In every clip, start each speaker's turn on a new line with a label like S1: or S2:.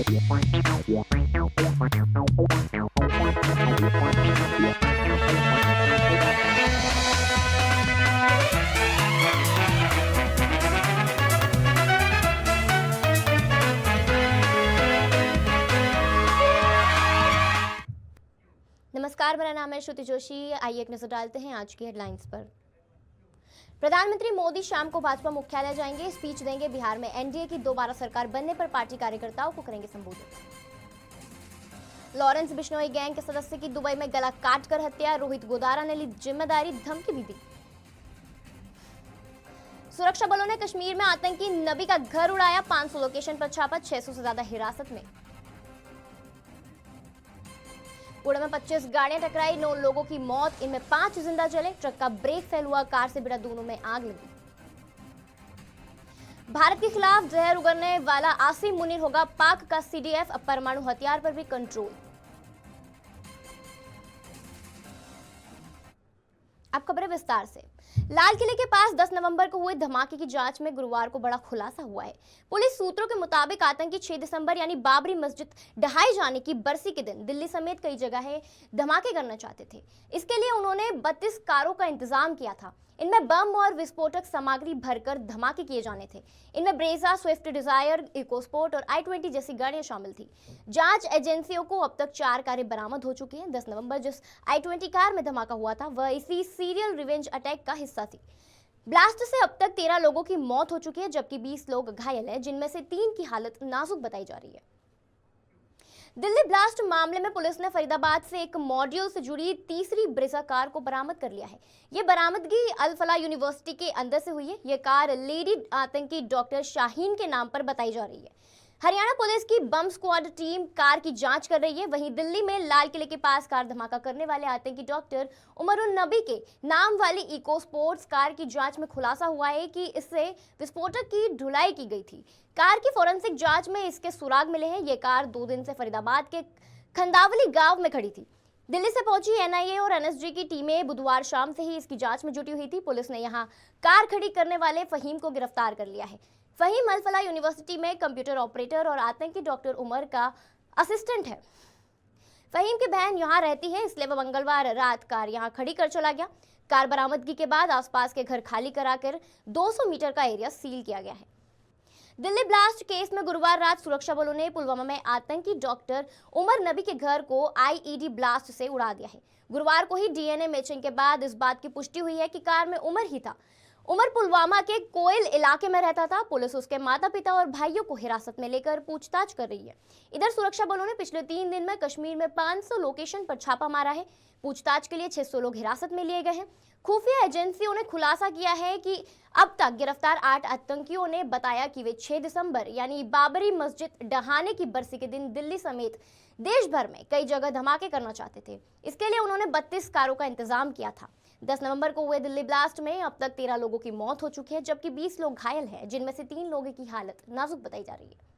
S1: नमस्कार, मेरा नाम है श्रुति जोशी। आइए एक नजर डालते हैं आज की हेडलाइंस पर। प्रधानमंत्री मोदी शाम को भाजपा मुख्यालय जाएंगे, स्पीच देंगे। बिहार में एनडीए की दोबारा सरकार बनने पर पार्टी कार्यकर्ताओं को करेंगे संबोधित। लॉरेंस बिश्नोई गैंग के सदस्य की दुबई में गला काटकर हत्या, रोहित गोदारा ने ली जिम्मेदारी, धमकी भी दी। सुरक्षा बलों ने कश्मीर में आतंकी नबी का घर उड़ाया, 500 लोकेशन पर छापा, 600 से ज्यादा हिरासत में। पुणे में 25 गाड़ियां टकराई, 9 लोगों की मौत, इनमें 5 जिंदा जले। ट्रक का ब्रेक फेल हुआ, कार से भिड़ा, दोनों में आग लगी। भारत के खिलाफ जहर उगलने वाला आसिम मुनीर होगा पाक का सीडीएफ, अब परमाणु हथियार पर भी कंट्रोल। अब खबरें विस्तार से। लाल किले के पास 10 नवंबर को हुए धमाके की जांच में गुरुवार को बड़ा खुलासा हुआ है। पुलिस सूत्रों के मुताबिक आतंकी 6 दिसंबर यानी बाबरी मस्जिद ढहाए जाने की बरसी के दिन दिल्ली समेत कई जगह धमाके करना चाहते थे। इसके लिए उन्होंने 32 कारों का इंतजाम किया था। इनमें बम और विस्फोटक सामग्री भरकर धमाके किए जाने थे। इनमें ब्रेजा, स्विफ्ट डिजायर, इकोस्पोर्ट और i20 जैसी गाड़ियां शामिल थी। जांच एजेंसियों को अब तक 4 कारें बरामद हो चुकी हैं। 10 नवंबर जिस i20 कार में धमाका हुआ था वह इसी सीरियल रिवेंज अटैक का हिस्सा थी। ब्लास्ट से अब तक 13 लोगों की मौत हो चुकी है, जबकि 20 लोग घायल हैं, जिनमें से 3 की हालत नाजुक बताई जा रही है। दिल्ली ब्लास्ट मामले में पुलिस ने फरीदाबाद से एक मॉड्यूल से जुड़ी तीसरी ब्रेजा कार को बरामद कर लिया है। ये बरामदगी अल फलाह यूनिवर्सिटी के अंदर से हुई है। ये कार लेडी आतंकी डॉक्टर शाहीन के नाम पर बताई जा रही है। हरियाणा पुलिस की बम स्क्वाड टीम कार की जांच कर रही है। वहीं दिल्ली में लाल किले के पास कार धमाका करने वाले आतंकी डॉक्टर उमरुन नबी के नाम वाली इको स्पोर्ट्स कार की जांच में खुलासा हुआ है कि इससे विस्फोटक की ढुलाई की गई थी। कार की फोरेंसिक जांच में इसके सुराग मिले हैं। ये कार 2 दिन से फरीदाबाद के खंदावली गांव में खड़ी थी। दिल्ली से पहुंची एनआईए और एनएसजी की टीमें बुधवार शाम से ही इसकी जांच में जुटी हुई थी। पुलिस ने यहां कार खड़ी करने वाले फहीम को गिरफ्तार कर लिया है। फहीम अल फलाह यूनिवर्सिटी में कंप्यूटर ऑपरेटर और आतंकी डॉक्टर उमर का असिस्टेंट है। फहीम की बहन यहां रहती है, इसलिए वह मंगलवार रात कार यहां खड़ी कर चला गया। कार बरामदगी के बाद आसपास के घर खाली कराकर 200 मीटर का एरिया सील किया गया है। दिल्ली ब्लास्ट केस में गुरुवार रात सुरक्षा बलों ने पुलवामा में आतंकी डॉक्टर उमर नबी के घर को आईईडी ब्लास्ट से उड़ा दिया है। गुरुवार को ही डीएनए मैचिंग के बाद इस बात की पुष्टि हुई है कि कार में उमर ही था। उमर पुलवामा के कोयल इलाके में रहता था। पुलिस उसके माता पिता और भाइयों को हिरासत में लेकर पूछताछ कर रही है। इधर सुरक्षा बलों ने पिछले 3 दिन में कश्मीर में 500 लोकेशन पर छापा मारा है। पूछताछ के लिए 600 लोग हिरासत में लिए गए हैं। खुफिया एजेंसियों ने खुलासा किया है कि अब तक गिरफ्तार 8 आतंकियों ने बताया कि वे 6 दिसंबर यानी बाबरी मस्जिद ढहाने की बरसी के दिन दिल्ली समेत देश भर में कई जगह धमाके करना चाहते थे। इसके लिए उन्होंने 32 कारों का इंतजाम किया था। 10 नवंबर को हुए दिल्ली ब्लास्ट में अब तक 13 लोगों की मौत हो चुकी है, जबकि 20 लोग घायल हैं, जिनमें से 3 लोगों की हालत नाजुक बताई जा रही है।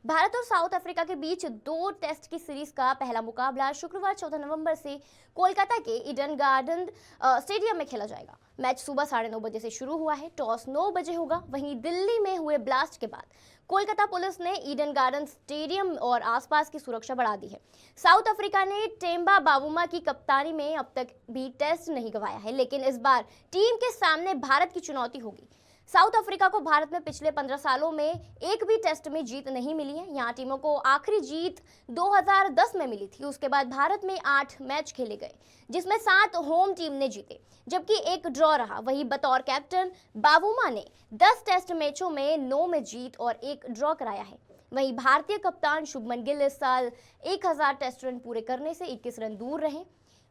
S1: भारत और साउथ अफ्रीका के बीच 2 टेस्ट की सीरीज का पहला मुकाबला शुक्रवार 14 नवंबर से कोलकाता के ईडन गार्डन स्टेडियम में खेला जाएगा। मैच सुबह 9:30 बजे से शुरू हुआ है। टॉस 9 बजे होगा। वहीं दिल्ली में हुए ब्लास्ट के बाद कोलकाता पुलिस ने ईडन गार्डन स्टेडियम और आसपास की सुरक्षा बढ़ा दी है। साउथ अफ्रीका ने टेम्बा बावुमा की कप्तानी में अब तक भी टेस्ट नहीं गंवाया है, लेकिन इस बार टीम के सामने भारत की चुनौती होगी। साउथ अफ्रीका को भारत में पिछले 15 सालों में एक भी टेस्ट में जीत नहीं मिली है। यहाँ टीमों को आखिरी जीत 2010 में मिली थी। उसके बाद भारत में 8 मैच खेले गए, जिसमें 7 होम टीम ने जीते, जबकि 1 ड्रॉ रहा। वहीं बतौर कैप्टन बावुमा ने 10 टेस्ट मैचों में 9 में जीत और 1 ड्रॉ कराया है। वहीं भारतीय कप्तान शुभमन गिल इस साल 1000 टेस्ट रन पूरे करने से 21 रन दूर रहे।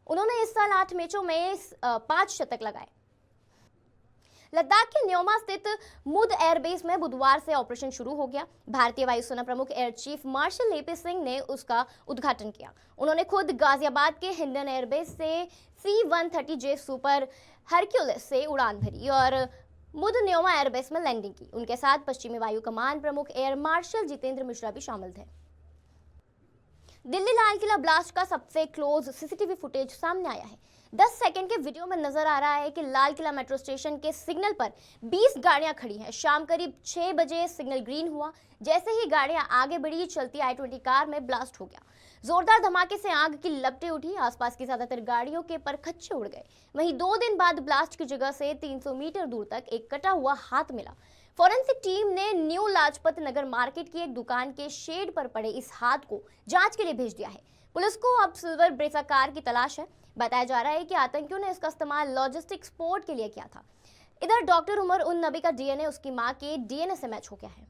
S1: उन्होंने इस साल 8 मैचों में 5 शतक लगाए। लद्दाख के न्योमा स्थित मुद एयरबेस में बुधवार से ऑपरेशन शुरू हो गया। भारतीय वायुसेना प्रमुख एयर चीफ मार्शल लेपी सिंह ने उसका उद्घाटन किया। उन्होंने खुद गाजियाबाद के हिंडन एयरबेस से C-130J सुपर हरक्यूलिस से उड़ान भरी और मुद न्योमा एयरबेस में लैंडिंग की। उनके साथ पश्चिमी वायु कमान प्रमुख एयर मार्शल जितेंद्र मिश्रा भी शामिल थे। दिल्ली लाल किला ब्लास्ट का सबसे क्लोज सीसीटीवी फुटेज सामने आया है। 10 सेकंड के वीडियो में नजर आ रहा है कि लाल किला मेट्रो स्टेशन के सिग्नल पर 20 गाड़ियां खड़ी हैं। शाम करीब 6 बजे सिग्नल ग्रीन हुआ। जैसे ही गाड़ियां आगे बढ़ी, चलती i20 कार में ब्लास्ट हो गया। जोरदार धमाके से आग की लपटें उठी। आसपास की ज्यादातर गाड़ियों के परखच्चे उड़ गए। वहीं 2 दिन बाद ब्लास्ट की जगह से 300 मीटर दूर तक एक कटा हुआ हाथ मिला। फॉरेंसिक टीम ने न्यू लाजपत नगर मार्केट की एक दुकान के शेड पर पड़े इस हाथ को जांच के लिए भेज दिया है। पुलिस को अब सिल्वर ब्रेजा कार की तलाश है। बताया जा रहा है कि आतंकियों ने इसका इस्तेमाल लॉजिस्टिक सपोर्ट के लिए किया था। इधर डॉक्टर उमर उन नबी का डीएनए उसकी मां के डीएनए से मैच हो गया है।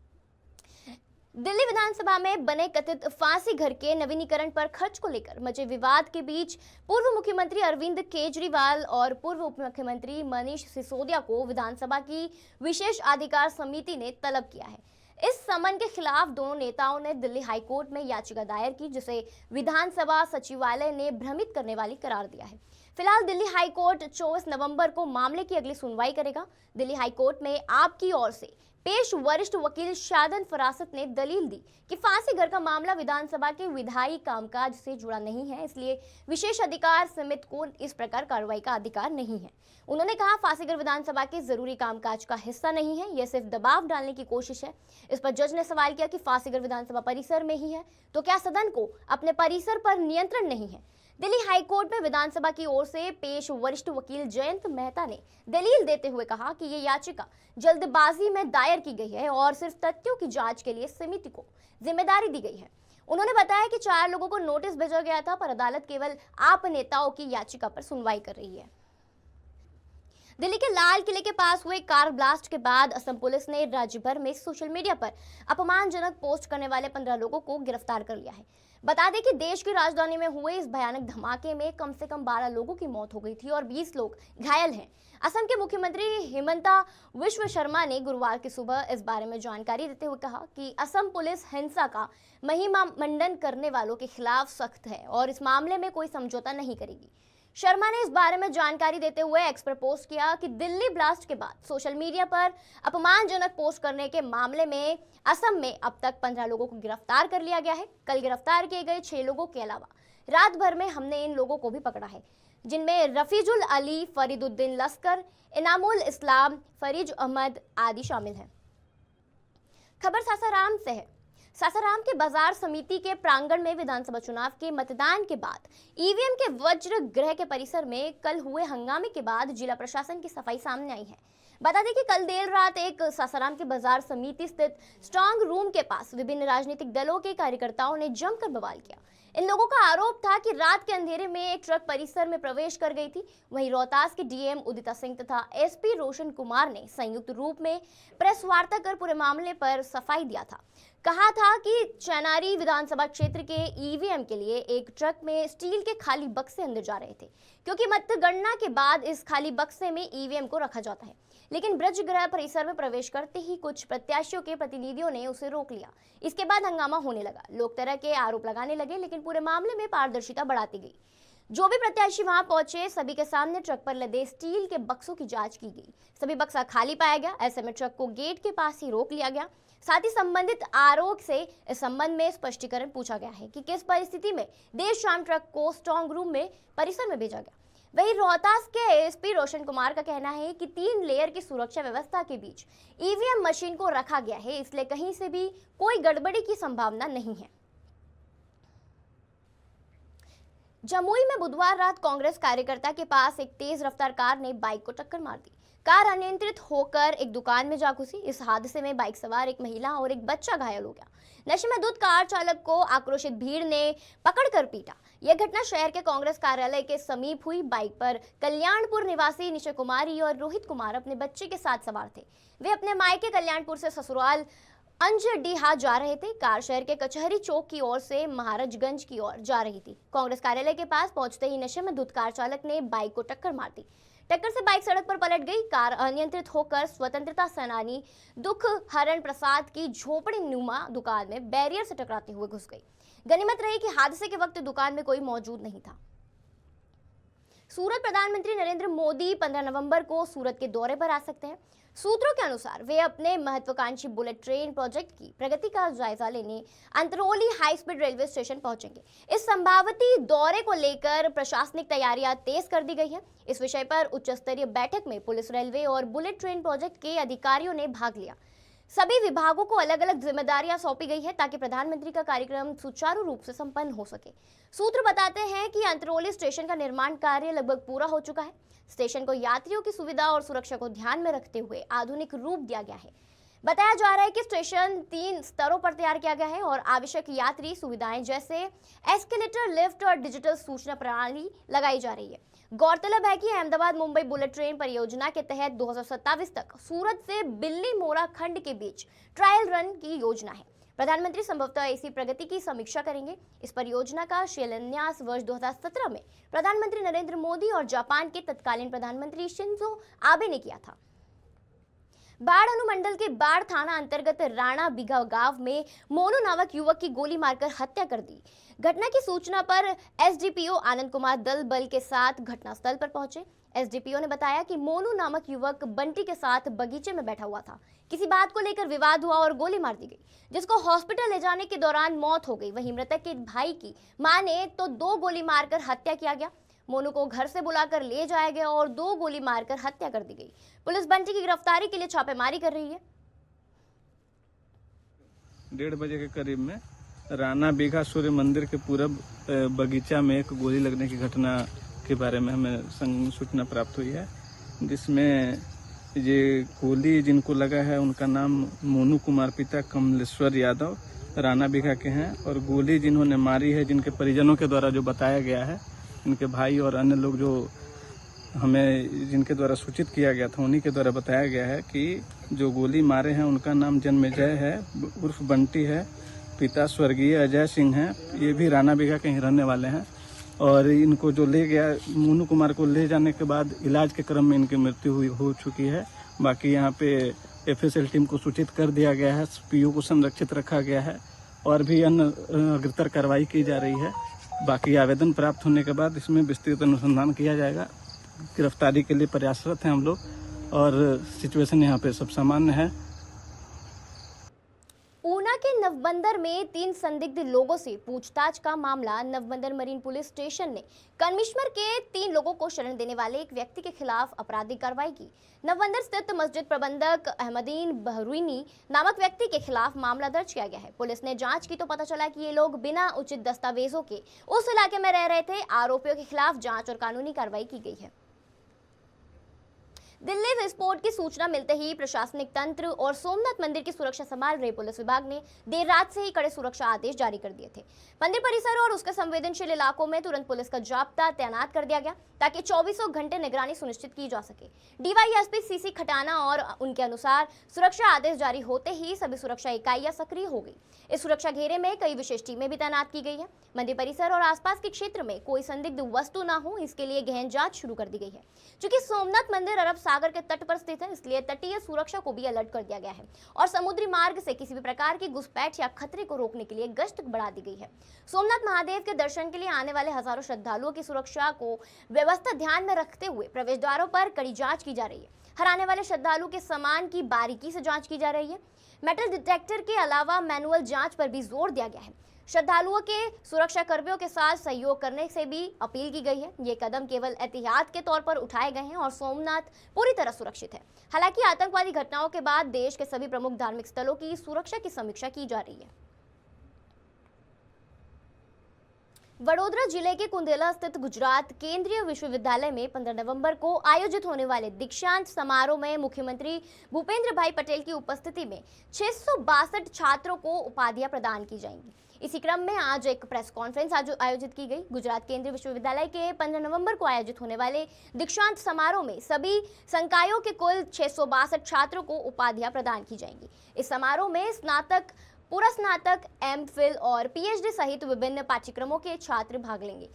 S1: दिल्ली विधानसभा में बने कथित फांसी घर के नवीनीकरण पर खर्च को लेकर मचे विवाद के बीच पूर्व मुख्यमंत्री अरविंद केजरीवाल और पूर्व उप मुख्यमंत्री मनीष सिसोदिया को विधानसभा की विशेष अधिकार समिति ने तलब किया है। इस समन के खिलाफ दोनों नेताओं ने दिल्ली हाईकोर्ट में याचिका दायर की, जिसे विधानसभा सचिवालय ने भ्रमित करने वाली करार दिया है। फिलहाल दिल्ली हाईकोर्ट 24 नवंबर को मामले की अगली सुनवाई करेगा। दिल्ली हाईकोर्ट में आपकी ओर से पेश वरिष्ठ वकील शादन फरासत ने दलील दी कि फांसी घर का मामला विधानसभा के विधायी कामकाज से जुड़ा नहीं है, इसलिए विशेष अधिकार समिति को इस प्रकार कार्रवाई का अधिकार नहीं है। उन्होंने कहा, फांसीगर विधानसभा के जरूरी कामकाज का हिस्सा नहीं है, यह सिर्फ दबाव डालने की कोशिश है। इस पर जज ने सवाल किया कि फांसीगर विधानसभा परिसर में ही है, तो क्या सदन को अपने परिसर पर नियंत्रण नहीं है? दिल्ली हाईकोर्ट में विधानसभा की ओर से पेश वरिष्ठ वकील जयंत मेहता ने दलील देते हुए कहा कि ये याचिका जल्दबाजी में दायर की गई है और सिर्फ तथ्यों की जांच के लिए समिति को जिम्मेदारी दी गई है। उन्होंने बताया कि 4 लोगों को नोटिस भेजा गया था, पर अदालत केवल आप नेताओं की याचिका पर सुनवाई कर रही है। दिल्ली के लाल किले के पास हुए कार ब्लास्ट के बाद असम पुलिस ने राज्य भर में सोशल मीडिया पर अपमानजनक पोस्ट करने वाले 15 लोगों को गिरफ्तार कर लिया है। बता दें कि देश की राजधानी में हुए इस भयानक धमाके में कम से कम 12 लोगों की मौत हो गई थी और 20 लोग घायल हैं। असम के मुख्यमंत्री हिमंता विश्व शर्मा ने गुरुवार की सुबह इस बारे में जानकारी देते हुए कहा कि असम पुलिस हिंसा का महिमा मंडन करने वालों के खिलाफ सख्त है और इस मामले में कोई समझौता नहीं करेगी। शर्मा ने इस बारे में जानकारी देते हुए एक्स पर पोस्ट किया कि दिल्ली ब्लास्ट के बाद सोशल मीडिया पर अपमानजनक पोस्ट करने के मामले में असम में अब तक 15 लोगों को गिरफ्तार कर लिया गया है। कल गिरफ्तार किए गए 6 लोगों के अलावा रात भर में हमने इन लोगों को भी पकड़ा है, जिनमें रफीजुल अली, फरीदुद्दीन लस्कर, इनामुल इस्लाम, फरीज अहमद आदि शामिल हैं। खबर सासाराम से है। सासाराम के बाजार समिति के प्रांगण में विधानसभा चुनाव के मतदान के बाद ईवीएम के वज्र गृह के परिसर में कल हुए हंगामे के बाद जिला प्रशासन की सफाई सामने आई है। बता दें कि कल देर रात एक सासाराम के बाजार समिति स्थित स्ट्रांग रूम के पास विभिन्न राजनीतिक दलों के कार्यकर्ताओं ने जमकर बवाल किया। इन लोगों का आरोप था कि रात के अंधेरे में एक ट्रक परिसर में प्रवेश कर गई थी। वहीं रोहतास के डीएम उदिता सिंह तथा एसपी रोशन कुमार ने संयुक्त रूप में प्रेस वार्ता कर पूरे मामले पर सफाई दिया था। कहा था कि चेनारी विधानसभा क्षेत्र के ईवीएम के लिए एक ट्रक में स्टील के खाली बक्से अंदर जा रहे थे, क्योंकि मतगणना के बाद इस खाली बक्से में ईवीएम को रखा जाता है। लेकिन ब्रजगृह परिसर में प्रवेश करते ही कुछ प्रत्याशियों के प्रतिनिधियों ने उसे रोक लिया। इसके बाद हंगामा होने लगा। लोग तरह के आरोप लगाने लगे, लेकिन पूरे मामले में पारदर्शिता बढ़ाती गई। जो भी प्रत्याशी वहां पहुंचे, सभी के सामने ट्रक पर लदे स्टील के बक्सों की जांच की गई। सभी बक्सा खाली पाया गया। ऐसे में ट्रक को गेट के पास ही रोक लिया गया। साथ ही संबंधित आरोप से इस संबंध में स्पष्टीकरण पूछा गया है कि किस परिस्थिति में देर शाम ट्रक को स्ट्रांग रूम में परिसर में भेजा गया। वहीं रोहतास के एसपी रोशन कुमार का कहना है कि 3 लेयर की सुरक्षा व्यवस्था के बीच ईवीएम मशीन को रखा गया है, इसलिए कहीं से भी कोई गड़बड़ी की संभावना नहीं है। जमुई में बुधवार रात कांग्रेस कार्यकर्ता के पास एक तेज रफ्तार कार ने बाइक को टक्कर मार दी। कार अनियंत्रित होकर एक दुकान में जा घुसी। इस हादसे में बाइक सवार एक महिला और एक बच्चा घायल हो गया। नशे में धुत कार चालक को आक्रोशित भीड़ ने पकड़कर पीटा। यह घटना शहर के कांग्रेस कार्यालय के समीप हुई। बाइक पर कल्याणपुर निवासी निशा कुमारी और रोहित कुमार अपने बच्चे के साथ सवार थे। वे अपने मायके कल्याणपुर से ससुराल अंजडीहा जा रहे थे। कार शहर के कचहरी चौक की ओर से महाराजगंज की ओर जा रही थी। कांग्रेस कार्यालय के पास पहुंचते ही नशे में धुत कार चालक ने बाइक को टक्कर मार दी। टक्कर से बाइक सड़क पर पलट गई। कार अनियंत्रित होकर स्वतंत्रता सेनानी दुख हरण प्रसाद की झोपड़ी नुमा दुकान में बैरियर से टकराते हुए घुस गई। गनीमत रही कि हादसे के वक्त दुकान में कोई मौजूद नहीं था। सूरत प्रधानमंत्री नरेंद्र मोदी 15 नवंबर को सूरत के दौरे पर आ सकते हैं। सूत्रों के अनुसार वे अपने महत्वाकांक्षी बुलेट ट्रेन प्रोजेक्ट की प्रगति का जायजा लेने अंतरौली हाई स्पीड रेलवे स्टेशन पहुंचेंगे। इस संभावित दौरे को लेकर प्रशासनिक तैयारियां तेज कर दी गई है। इस विषय पर उच्च स्तरीय बैठक में पुलिस, रेलवे और बुलेट ट्रेन प्रोजेक्ट के अधिकारियों ने भाग लिया। सभी विभागों को अलग अलग जिम्मेदारियां सौंपी गई है ताकि प्रधानमंत्री का कार्यक्रम सुचारू रूप से संपन्न हो सके। सूत्र बताते हैं कि अंतरौली स्टेशन का निर्माण कार्य लगभग पूरा हो चुका है। स्टेशन को यात्रियों की सुविधा और सुरक्षा को ध्यान में रखते हुए आधुनिक रूप दिया गया है। बताया जा रहा है कि स्टेशन 3 स्तरों पर तैयार किया गया है और आवश्यक यात्री सुविधाएं जैसे एस्केलेटर, लिफ्ट और डिजिटल सूचना प्रणाली लगाई जा रही है। गौरतलब है कि अहमदाबाद मुंबई बुलेट ट्रेन परियोजना के तहत 2027 तक सूरत से बिल्ली मोरा खंड के बीच ट्रायल रन की योजना है। प्रधानमंत्री संभवतः इसी प्रगति की समीक्षा करेंगे। इस परियोजना का शिलान्यास वर्ष 2017 में प्रधानमंत्री नरेंद्र मोदी और जापान के तत्कालीन प्रधानमंत्री शिंजो आबे ने किया था। बाढ़ अनुमंडल के बाढ़ थाना अंतर्गत राणा बिघा गांव में मोनू नामक युवक की गोली मारकर हत्या कर दी। घटना की सूचना पर एसडीपीओ आनंद कुमार दल बल के साथ घटनास्थल पर पहुंचे। एसडीपीओ ने बताया कि मोनू नामक युवक बंटी के साथ बगीचे में बैठा हुआ था। किसी बात को लेकर विवाद हुआ और गोली मार दी गई, जिसको हॉस्पिटल ले जाने के दौरान मौत हो गई। वहीं मृतक के भाई की माने तो 2 गोली मारकर हत्या किया गया। मोनू को घर से बुलाकर ले जाया गया और 2 गोली मारकर हत्या कर दी गई। पुलिस बंटी की गिरफ्तारी के लिए छापेमारी कर रही है।
S2: 1:30 बजे के करीब में राणा बीघा सूर्य मंदिर के पूरब बगीचा में एक गोली लगने की घटना के बारे में हमें सूचना प्राप्त हुई है, जिसमें ये गोली जिनको लगा है उनका नाम मोनू कुमार, पिता कमलेश्वर यादव, राणा बीघा के हैं। और गोली जिन्होंने मारी है, जिनके परिजनों के द्वारा जो बताया गया है, इनके भाई और अन्य लोग जो हमें जिनके द्वारा सूचित किया गया था, उन्हीं के द्वारा बताया गया है कि जो गोली मारे हैं उनका नाम जन्मेजय है उर्फ बंटी है, पिता स्वर्गीय अजय सिंह हैं। ये भी राणा बीघा के ही रहने वाले हैं। और इनको जो ले गया, मोनू कुमार को ले जाने के बाद इलाज के क्रम में इनकी मृत्यु हो चुकी है। बाकी यहाँ पे एफएसएल टीम को सूचित कर दिया गया है, पीओ को संरक्षित रखा गया है और भी अन्य अग्रतर कार्रवाई की जा रही है। बाकी आवेदन प्राप्त होने के बाद इसमें विस्तृत अनुसंधान किया जाएगा। गिरफ्तारी के लिए प्रयासरत हैं हम लोग और सिचुएशन यहाँ पे सब सामान्य है।
S1: ऊना के नवबंदर में 3 संदिग्ध लोगों से पूछताछ का मामला। नवबंदर मरीन पुलिस स्टेशन ने कमिश्नर के 3 लोगों को शरण देने वाले एक व्यक्ति के खिलाफ आपराधिक कार्रवाई की। नवबंदर स्थित मस्जिद प्रबंधक अहमदीन बहरीनी नामक व्यक्ति के खिलाफ मामला दर्ज किया गया है। पुलिस ने जांच की तो पता चला कि ये लोग बिना उचित दस्तावेजों के उस इलाके में रह रहे थे। आरोपियों के खिलाफ जांच और कानूनी कार्रवाई की गई है। दिल्ली विस्फोट की सूचना मिलते ही प्रशासनिक तंत्र और सोमनाथ मंदिर की सुरक्षा संभाल रहे पुलिस विभाग ने देर रात से ही कड़े सुरक्षा आदेश जारी कर दिए थे। मंदिर परिसर और उसके संवेदनशील इलाकों में तुरंत पुलिस का जाब्ता तैनात कर दिया गया ताकि 24 घंटे निगरानी सुनिश्चित की जा सके। डीवाईएसपी सीसी खटाना और उनके अनुसार सुरक्षा आदेश जारी होते ही सभी सुरक्षा इकाइयां सक्रिय हो गई। इस सुरक्षा घेरे में कई विशेष टीमें भी तैनात की गई है। मंदिर परिसर और आसपास के क्षेत्र में कोई संदिग्ध वस्तु न हो, इसके लिए गहन जांच शुरू कर दी गई है। चूंकि सोमनाथ मंदिर अरब सागर के तट पर स्थित है, इसलिए तटीय सुरक्षा को भी अलर्ट कर दिया गया है और समुद्री मार्ग से किसी भी प्रकार की घुसपैठ या खतरे को रोकने के लिए गश्त बढ़ा दी गई है। सोमनाथ महादेव के दर्शन के लिए आने वाले हजारों श्रद्धालुओं की सुरक्षा को व्यवस्था ध्यान में रखते हुए प्रवेश द्वारों पर कड़ी जांच की जा रही है। हर आने वाले श्रद्धालु के सामान की बारीकी से जांच की जा रही है। मेटल डिटेक्टर के अलावा मैनुअल जांच पर भी जोर दिया गया है। श्रद्धालुओं के सुरक्षा कर्मियों के साथ सहयोग करने से भी अपील की गई है। ये कदम केवल एहतियात के तौर पर उठाए गए हैं और सोमनाथ पूरी तरह सुरक्षित है। हालांकि आतंकवादी घटनाओं के बाद देश के सभी प्रमुख धार्मिक स्थलों की सुरक्षा की समीक्षा की जा रही है। वडोदरा जिले के कुंदेला स्थित गुजरात केंद्रीय विश्वविद्यालय में 15 नवंबर को आयोजित होने वाले दीक्षांत समारोह में मुख्यमंत्री भूपेंद्र भाई पटेल की उपस्थिति में 662 छात्रों को उपाधियां प्रदान की जाएंगी। इसी क्रम में आज एक प्रेस कॉन्फ्रेंस आयोजित की गई। गुजरात केंद्रीय विश्वविद्यालय के 15 नवंबर को आयोजित होने वाले दीक्षांत समारोह में सभी संकायों के कुल 662 छात्रों को उपाधियां प्रदान की जाएंगी। इस समारोह में स्नातक, पूरा स्नातक, एमफिल और पीएचडी सहित विभिन्न पाठ्यक्रमों के छात्र भाग लेंगे।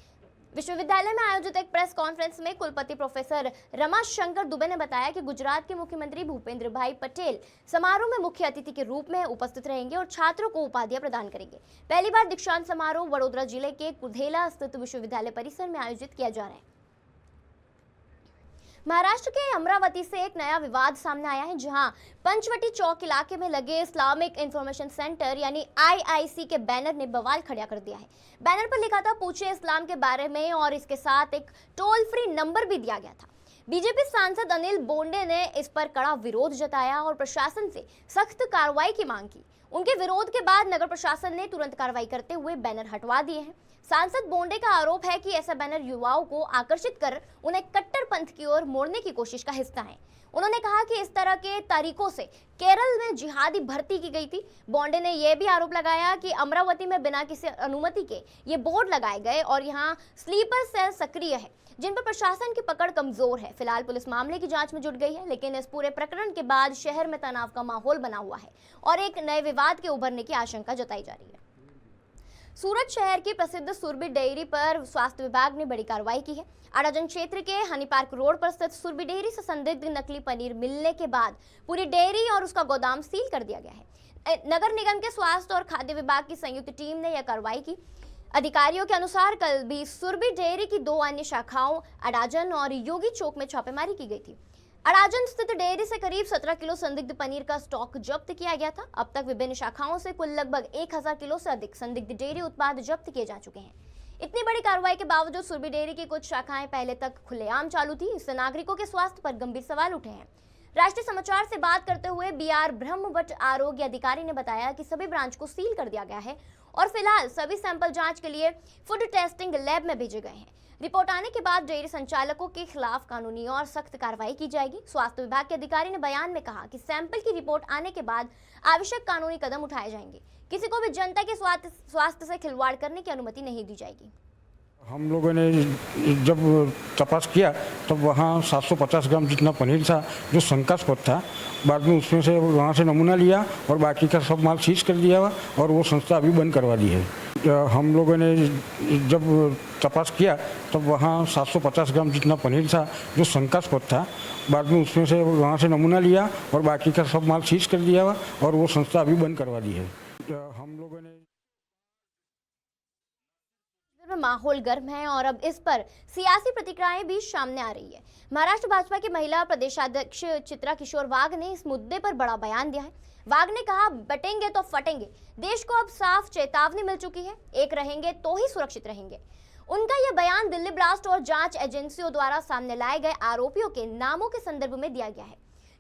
S1: विश्वविद्यालय में आयोजित एक प्रेस कॉन्फ्रेंस में कुलपति प्रोफेसर रमाशंकर दुबे ने बताया कि गुजरात के मुख्यमंत्री भूपेंद्र भाई पटेल समारोह में मुख्य अतिथि के रूप में उपस्थित रहेंगे और छात्रों को उपाधियां प्रदान करेंगे। पहली बार दीक्षांत समारोह वडोदरा जिले के कुंदेला स्थित विश्वविद्यालय परिसर में आयोजित किया जा रहा है। महाराष्ट्र के अमरावती से एक नया विवाद सामने आया है, जहां पंचवटी चौक इलाके में लगे इस्लामिक इंफॉर्मेशन सेंटर यानी IIC के बैनर ने बवाल खड़ा कर दिया है। बैनर पर लिखा था पूछे इस्लाम के बारे में और इसके साथ एक टोल फ्री नंबर भी दिया गया था। बीजेपी सांसद अनिल बोंडे ने इस पर कड़ा विरोध जताया और प्रशासन से सख्त कार्रवाई की मांग की। उनके विरोध के बाद नगर प्रशासन ने तुरंत कार्रवाई करते हुए बैनर हटवा दिए हैं। सांसद बोंडे का आरोप है कि ऐसा बैनर युवाओं को आकर्षित कर उन्हें कट्टरपंथ की ओर मोड़ने की कोशिश का हिस्सा है। उन्होंने कहा कि इस तरह के तरीकों से केरल में जिहादी भर्ती की गई थी। बोंडे ने यह भी आरोप लगाया कि अमरावती में बिना किसी अनुमति के ये बोर्ड लगाए गए और यहाँ स्लीपर सेल सक्रिय है, जिन पर प्रशासन की पकड़ कमजोर है। फिलहाल पुलिस मामले की जांच में जुट गई है, लेकिन इस पूरे प्रकरण के बाद शहर में तनाव का माहौल बना हुआ है और एक नए विवाद के उभरने की आशंका जताई जा रही है। सूरत शहर की प्रसिद्ध सुरभि डेयरी पर स्वास्थ्य विभाग ने बड़ी कार्रवाई की है। अडाजन क्षेत्र के हनी पार्क रोड पर स्थित सुरभि डेयरी से संदिग्ध नकली पनीर मिलने के बाद पूरी डेयरी और उसका गोदाम सील कर दिया गया है। नगर निगम के स्वास्थ्य और खाद्य विभाग की संयुक्त टीम ने यह कार्रवाई की। अधिकारियों के अनुसार कल भी सुरभि डेयरी की 2 अन्य शाखाओं अडाजन और योगी चौक में छापेमारी की गई थी। अडाजन स्थित डेयरी से करीब 17 किलो संदिग्ध पनीर का स्टॉक जब्त किया गया था। अब तक विभिन्न शाखाओं से कुल लगभग 1000 किलो से अधिक संदिग्ध डेयरी उत्पाद जब्त किए जा चुके हैं। इतनी बड़ी कार्रवाई के बावजूद सुरभि डेयरी की कुछ शाखाएं पहले तक खुलेआम चालू थी। इससे नागरिकों के स्वास्थ्य पर गंभीर सवाल उठे हैं। राष्ट्रीय समाचार से बात करते हुए BR ब्रह्मभट्ट आरोग्य अधिकारी ने बताया कि सभी ब्रांच को सील कर दिया गया है और फिलहाल सभी सैंपल जांच के लिए फूड टेस्टिंग लैब में भेजे गए हैं। रिपोर्ट आने के बाद डेयरी संचालकों के खिलाफ कानूनी और सख्त कार्रवाई की जाएगी। स्वास्थ्य विभाग के अधिकारी ने बयान में कहा कि सैंपल की रिपोर्ट आने के बाद आवश्यक कानूनी कदम उठाए जाएंगे। किसी को भी जनता के स्वास्थ्य से खिलवाड़ करने की अनुमति नहीं दी जाएगी।
S3: हम लोगों ने जब तपास किया तब वहाँ 750 ग्राम जितना पनीर था जो शंकास्पद था। बाद में उसमें से वहाँ से नमूना लिया और बाकी का सब माल सीज कर दिया और वो संस्था अभी बंद करवा दी है। हम लोगों ने जब तपास किया तब वहाँ 750 ग्राम जितना पनीर था जो शंकास्पद था। बाद में उसमें से वहाँ से नमूना लिया और बाकी का सब माल सीज कर दिया और वो संस्था अभी बंद करवा दी है। हम लोगों ने
S1: माहौल गर्म है और अब इस पर सियासी प्रतिक्रियाएं भी सामने आ रही है। महाराष्ट्र भाजपा की महिला प्रदेशाध्यक्ष चित्रा किशोर वाघ ने इस मुद्दे पर बड़ा बयान दिया है। वाघ ने कहा, बटेंगे तो फटेंगे। देश को अब साफ चेतावनी मिल चुकी है, एक रहेंगे तो ही सुरक्षित रहेंगे। उनका यह बयान दिल्ली ब्लास्ट और जांच एजेंसियों द्वारा सामने लाए गए आरोपियों के नामों के संदर्भ में दिया गया है।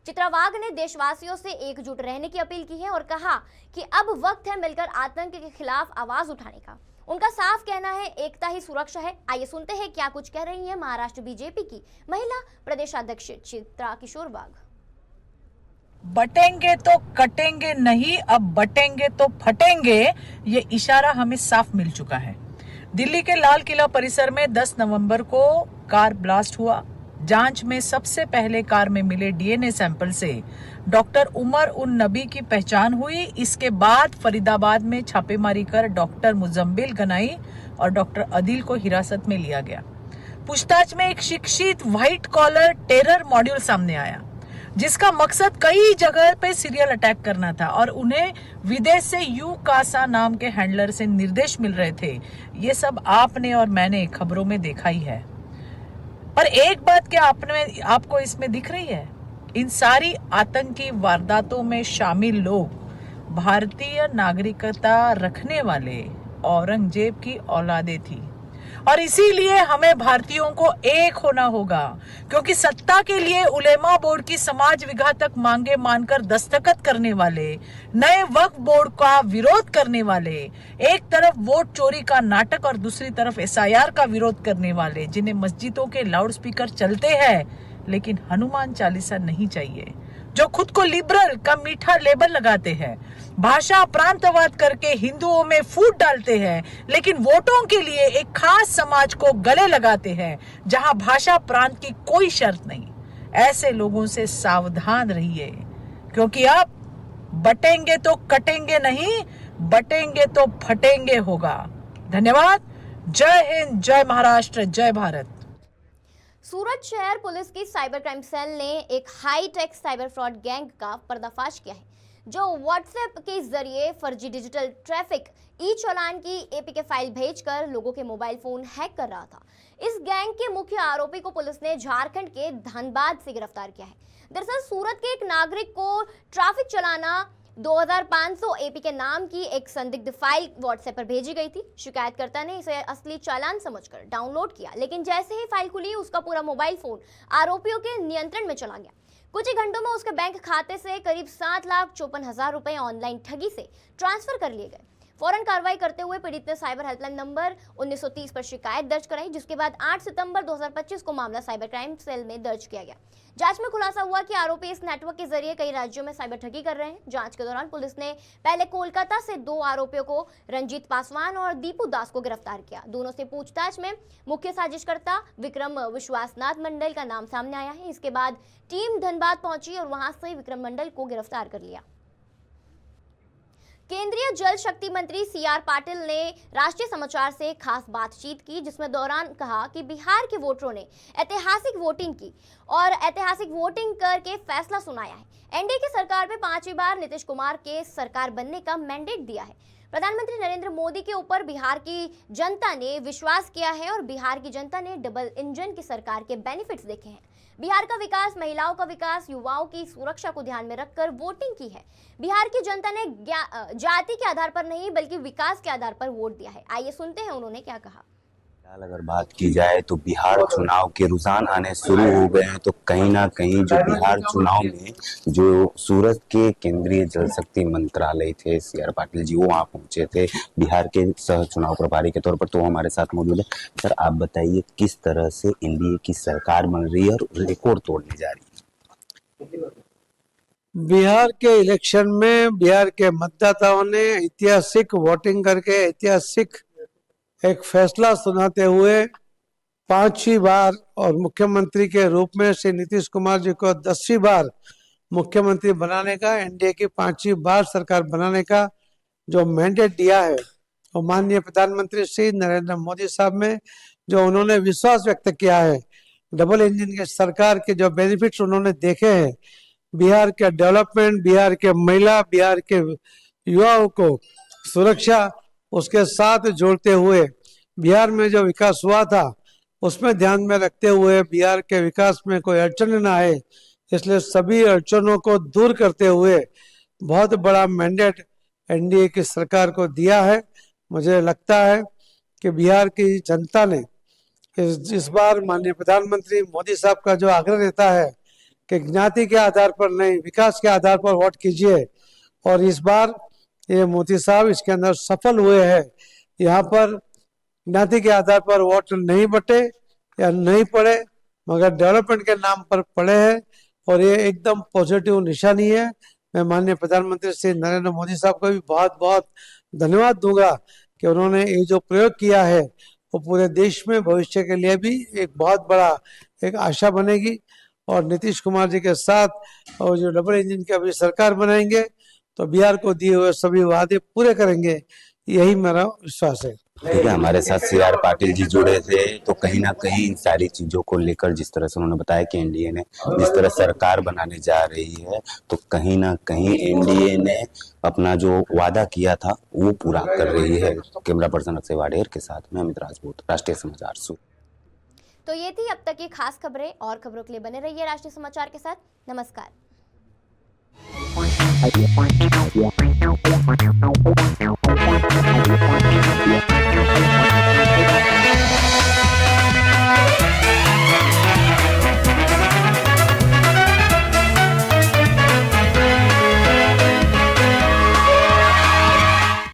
S1: चित्रा वाघ ने देशवासियों से एकजुट रहने की अपील की है और कहा कि अब वक्त है मिलकर आतंक के खिलाफ आवाज उठाने का। उनका साफ कहना है, एकता ही सुरक्षा है। आइए सुनते हैं क्या कुछ कह रही हैं महाराष्ट्र बीजेपी की महिला प्रदेशाध्यक्ष चित्रा किशोर वाघ।
S4: बटेंगे तो कटेंगे नहीं, अब बटेंगे तो फटेंगे, ये इशारा हमें साफ मिल चुका है। दिल्ली के लाल किला परिसर में 10 नवंबर को कार ब्लास्ट हुआ। जांच में सबसे पहले कार में मिले DNA सैंपल से डॉक्टर उमर उन नबी की पहचान हुई। इसके बाद फरीदाबाद में छापेमारी कर डॉक्टर मुजम्बिल गनाई और डॉक्टर अदिल को हिरासत में लिया गया। पूछताछ में एक शिक्षित व्हाइट कॉलर टेरर मॉड्यूल सामने आया, जिसका मकसद कई जगह पे सीरियल अटैक करना था और उन्हें विदेश से यू कासा नाम के हैंडलर से निर्देश मिल रहे थे। ये सब आपने और मैंने खबरों में देखा ही है। पर एक बात क्या आपको इसमें दिख रही है? इन सारी आतंकी वारदातों में शामिल लोग भारतीय नागरिकता रखने वाले औरंगजेब की औलादे थी और इसीलिए हमें भारतीयों को एक होना होगा, क्योंकि सत्ता के लिए उलेमा बोर्ड की समाज विघातक मांगे मानकर दस्तखत करने वाले, नए वक्फ बोर्ड का विरोध करने वाले, एक तरफ वोट चोरी का नाटक और दूसरी तरफ SIR का विरोध करने वाले, जिन्हें मस्जिदों के लाउडस्पीकर चलते हैं लेकिन हनुमान चालीसा नहीं चाहिए, जो खुद को लिबरल का मीठा लेबल लगाते हैं, भाषा प्रांतवाद करके हिंदुओं में फूट डालते हैं लेकिन वोटों के लिए एक खास समाज को गले लगाते हैं जहां भाषा प्रांत की कोई शर्त नहीं। ऐसे लोगों से सावधान रहिए, क्योंकि अब बटेंगे तो कटेंगे नहीं, बटेंगे तो फटेंगे होगा। धन्यवाद। जय हिंद, जय महाराष्ट्र, जय भारत।
S1: सूरत शहर पुलिस की साइबर क्राइम सेल ने एक हाईटेक साइबर फ्रॉड गैंग का पर्दाफाश किया है, जो व्हाट्सएप के जरिए फर्जी डिजिटल ट्रैफिक ई चालान की एपीके फाइल भेजकर लोगों के मोबाइल फोन हैक कर रहा था। इस गैंग के मुख्य आरोपी को पुलिस ने झारखंड के धनबाद से गिरफ्तार किया है। दरअसल सूरत के एक नागरिक को ट्रैफिक चलाना 2500 एपी के नाम की एक संदिग्ध फाइल व्हाट्सएप पर भेजी गई थी। शिकायतकर्ता ने इसे असली चालान समझकर डाउनलोड किया, लेकिन जैसे ही फाइल खुली उसका पूरा मोबाइल फोन आरोपियों के नियंत्रण में चला गया। कुछ ही घंटों में उसके बैंक खाते से करीब 7,54,000 रुपए ऑनलाइन ठगी से ट्रांसफर कर लिए गए। फौरन कार्रवाई करते हुए पीड़ित ने साइबर हेल्पलाइन नंबर 1930 पर शिकायत दर्ज कराई, जिसके बाद 8 सितंबर 2025 को मामला साइबर क्राइम सेल में दर्ज किया गया। जांच में खुलासा हुआ कि आरोपी इस नेटवर्क के जरिए कई राज्यों में साइबर ठगी कर रहे हैं। जांच के दौरान पुलिस ने पहले कोलकाता से 2 आरोपियों को रंजीत पासवान और दीपू दास को गिरफ्तार किया। दोनों से पूछताछ में मुख्य साजिशकर्ता विक्रम विश्वासनाथ मंडल का नाम सामने आया है। इसके बाद टीम धनबाद पहुंची और वहां से विक्रम मंडल को गिरफ्तार कर लिया। केंद्रीय जल शक्ति मंत्री सीआर पाटिल ने राष्ट्रीय समाचार से खास बातचीत की, जिसमें दौरान कहा कि बिहार के वोटरों ने ऐतिहासिक वोटिंग की और ऐतिहासिक वोटिंग करके फैसला सुनाया है। एनडीए की सरकार में 5वीं बार नीतीश कुमार के सरकार बनने का मैंडेट दिया है। प्रधानमंत्री नरेंद्र मोदी के ऊपर बिहार की जनता ने विश्वास किया है और बिहार की जनता ने डबल इंजन की सरकार के बेनिफिट्स देखे हैं। बिहार का विकास, महिलाओं का विकास, युवाओं की सुरक्षा को ध्यान में रखकर वोटिंग की है। बिहार की जनता ने जाति के आधार पर नहीं बल्कि विकास के आधार पर वोट दिया है। आइए सुनते हैं उन्होंने क्या कहा।
S5: अगर बात की जाए तो बिहार चुनाव के रुझान आने शुरू हो गए हैं, तो कहीं ना कहीं जो बिहार चुनाव में जो सूरत के केंद्रीय जल शक्ति मंत्रालय थे सीआर पाटिल जी, वो वहाँ पहुंचे थे बिहार के सह चुनाव प्रभारी के तौर पर, तो हमारे साथ मौजूद है। सर, आप बताइए किस तरह से एनडीए की सरकार बन रही है और रिकॉर्ड तोड़ने जा रही है।
S6: बिहार के इलेक्शन में बिहार के मतदाताओं ने ऐतिहासिक वोटिंग करके ऐतिहासिक एक फैसला सुनाते हुए 5वीं बार और मुख्यमंत्री के रूप में श्री नीतीश कुमार जी को 10वीं बार मुख्यमंत्री बनाने का, एनडीए की 5वीं बार सरकार बनाने का जो मैंडेट दिया है, और माननीय प्रधानमंत्री श्री नरेंद्र मोदी साहब में जो उन्होंने विश्वास व्यक्त किया है, डबल इंजन की सरकार के जो बेनिफिट्स उन्होंने देखे हैं, बिहार के डेवलपमेंट, बिहार के महिला, बिहार के युवाओं को सुरक्षा, उसके साथ जोड़ते हुए बिहार में जो विकास हुआ था उसमें ध्यान में रखते हुए बिहार के विकास में कोई अड़चन न आए, इसलिए सभी अड़चनों को दूर करते हुए बहुत बड़ा मैंडेट एनडीए की सरकार को दिया है। मुझे लगता है कि बिहार की जनता ने इस बार माननीय प्रधानमंत्री मोदी साहब का जो आग्रह रहता है कि ज्ञाति के आधार पर नहीं, विकास के आधार पर वोट कीजिए, और इस बार ये मोदी साहब इसके अंदर सफल हुए हैं। यहाँ पर ज्ञाति के आधार पर वोट नहीं बटे या नहीं पड़े, मगर डेवलपमेंट के नाम पर पड़े हैं, और ये एकदम पॉजिटिव निशानी है। मैं माननीय प्रधानमंत्री श्री नरेंद्र मोदी साहब को भी बहुत बहुत धन्यवाद दूंगा कि उन्होंने ये जो प्रयोग किया है वो पूरे देश में भविष्य के लिए भी एक बहुत बड़ा एक आशा बनेगी, और नीतीश कुमार जी के साथ और जो डबल इंजन की अभी सरकार बनाएंगे तो बिहार को दिए हुए सभी वादे पूरे करेंगे, यही मेरा विश्वास है।
S5: ठीक है, हमारे साथ सीआर पाटिल जी जुड़े थे, तो कहीं ना कहीं इन सारी चीजों को लेकर जिस तरह से उन्होंने बताया कि एनडीए ने जिस तरह सरकार बनाने जा रही है, तो कहीं ना कहीं एनडीए ने अपना जो वादा किया था वो पूरा कर रही है। कैमरा पर्सन अक्षय वाडेर के साथ में अमित राजपूत, राष्ट्रीय समाचार सूरत।
S1: तो ये थी अब तक की खास खबरें। और खबरों के लिए बने रहिए राष्ट्रीय समाचार के साथ। नमस्कार।